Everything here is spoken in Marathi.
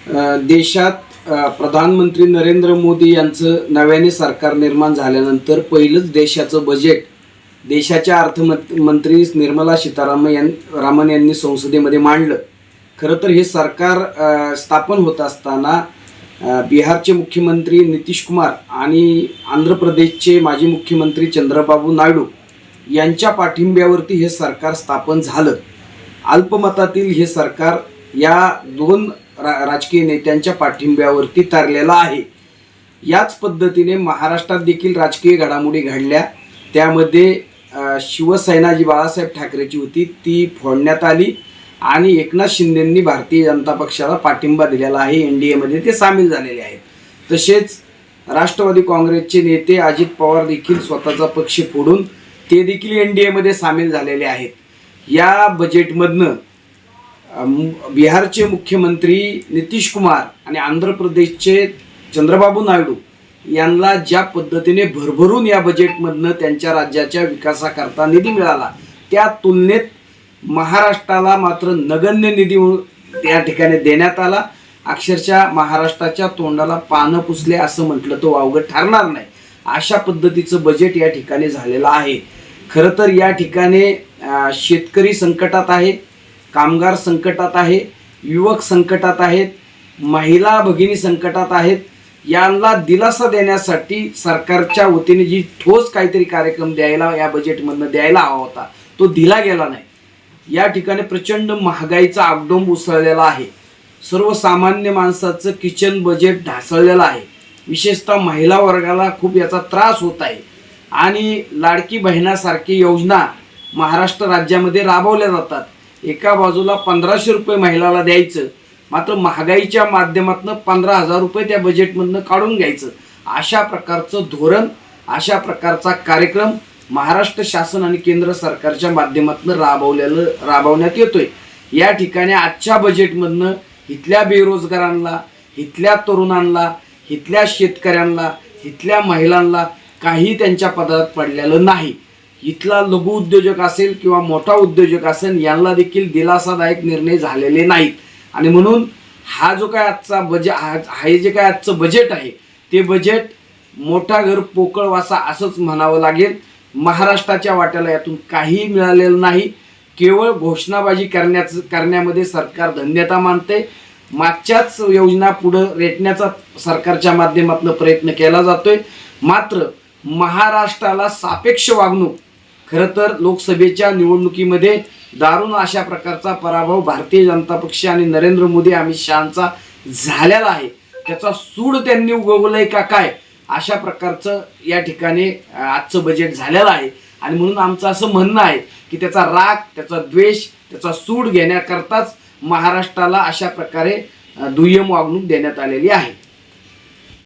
देशात प्रधानमंत्री नरेंद्र मोदी यांचं नव्याने सरकार निर्माण झाल्यानंतर पहिलंच देशाचं बजेट देशाच्या अर्थमंत्री निर्मला सीतारामन यांनी संसदेमध्ये मांडलं। खरं तर हे सरकार स्थापन होत असताना बिहारचे मुख्यमंत्री नितीश कुमार आणि आंध्र प्रदेशचे माजी मुख्यमंत्री चंद्रबाबू नायडू यांच्या पाठिंब्यावरती हे सरकार स्थापन झालं। अल्पमतातील हे सरकार या दोन राजकीय नेत्यांच्या पाठिंब्यावरती तरलेला आहे। याच पद्धतीने महाराष्ट्रात देखील राजकीय घडामोडी घडल्या। त्यामध्ये शिवसेना जी बाळासाहेब ठाकरेची होती ती फोडण्यात आली आणि एकनाथ शिंदेंनी भारतीय जनता पक्षाला पाठिंबा दिलेला आहे। एनडीए मध्ये ते सामील झालेले आहेत। तसेच राष्ट्रवादी काँग्रेसचे नेते अजित पवार देखील स्वतःचा पक्ष फोडून ते देखील एनडीए मध्ये सामील झालेले आहेत। या बजेटमधनं बिहारचे मुख्यमंत्री नितीश कुमार आणि आंध्र प्रदेशचे चंद्रबाबू नायडू यांना ज्या पद्धतीने भरभरून या बजेटमधनं त्यांच्या राज्याच्या विकासाकरता निधी मिळाला, त्या तुलनेत महाराष्ट्राला मात्र नगण्य निधी त्या ठिकाणी देण्यात आला। अक्षरशः महाराष्ट्राच्या तोंडाला पानं पुसले असं म्हटलं तर वावगं ठरणार नाही, अशा पद्धतीचं बजेट या ठिकाणी झालेलं आहे। खरं तर या ठिकाणी शेतकरी संकटात आहे, कामगार संकटात आहे, युवक संकटात आहेत, महिला भगिनी संकटात आहेत। यांना दिलासा देण्यासाठी सरकारच्या वतीने जी ठोस काहीतरी कार्यक्रम द्यायला या बजेटमधनं द्यायला हवा होता तो दिला गेला नाही। या ठिकाणी प्रचंड महागाईचा आगडोंब उसळलेला आहे। सर्वसामान्य माणसाचं किचन बजेट ढासळलेलं आहे। विशेषतः महिला वर्गाला खूप याचा त्रास होत आहे आणि लाडकी बहिणासारखी योजना महाराष्ट्र राज्यामध्ये राबवल्या जातात। एका बाजूला 1500 रुपये महिलाला द्यायचं, मात्र महागाईच्या माध्यमातून 15,000 रुपये त्या बजेटमधनं काढून घ्यायचं। अशा प्रकारचं धोरण, अशा प्रकारचा कार्यक्रम महाराष्ट्र शासन आणि केंद्र सरकारच्या माध्यमातून राबवण्यात येतोय। या ठिकाणी आजच्या बजेटमधनं इथल्या बेरोजगारांना, इथल्या तरुणांना, इथल्या शेतकऱ्यांना, इथल्या महिलांना काही त्यांच्या पदरात पडलेलं नाही। इथला लघु उद्योजक असेल किंवा मोठा उद्योजक असेल यांना देखील दिलासादायक निर्णय झालेले नाहीत। आणि म्हणून हा जो काय आजचा आजचं बजेट आहे ते बजेट मोठा घर पोकळ वासा असंच म्हणावं लागेल। महाराष्ट्राच्या वाट्याला यातून काही मिळालेलं नाही। केवळ घोषणाबाजी करण्यामध्ये सरकार धन्यता मानते। मागच्याच योजना पुढे रेटण्याचा सरकारच्या माध्यमातून प्रयत्न केला जातोय। मात्र महाराष्ट्राला सापेक्ष वागणूक, खरं तर लोकसभेच्या निवडणुकीमध्ये दारुण अशा प्रकारचा पराभव भारतीय जनता पक्ष आणि नरेंद्र मोदी अमित शहांचा झालेला आहे। त्याचा सूड त्यांनी उगवलंय का काय, अशा प्रकारचं या ठिकाणी आजचं बजेट झालेलं आहे। आणि म्हणून आमचं असं म्हणणं आहे की त्याचा राग, त्याचा द्वेष, त्याचा सूड घेण्याकरताच महाराष्ट्राला अशा प्रकारे दुय्यम वागणूक देण्यात आलेली आहे।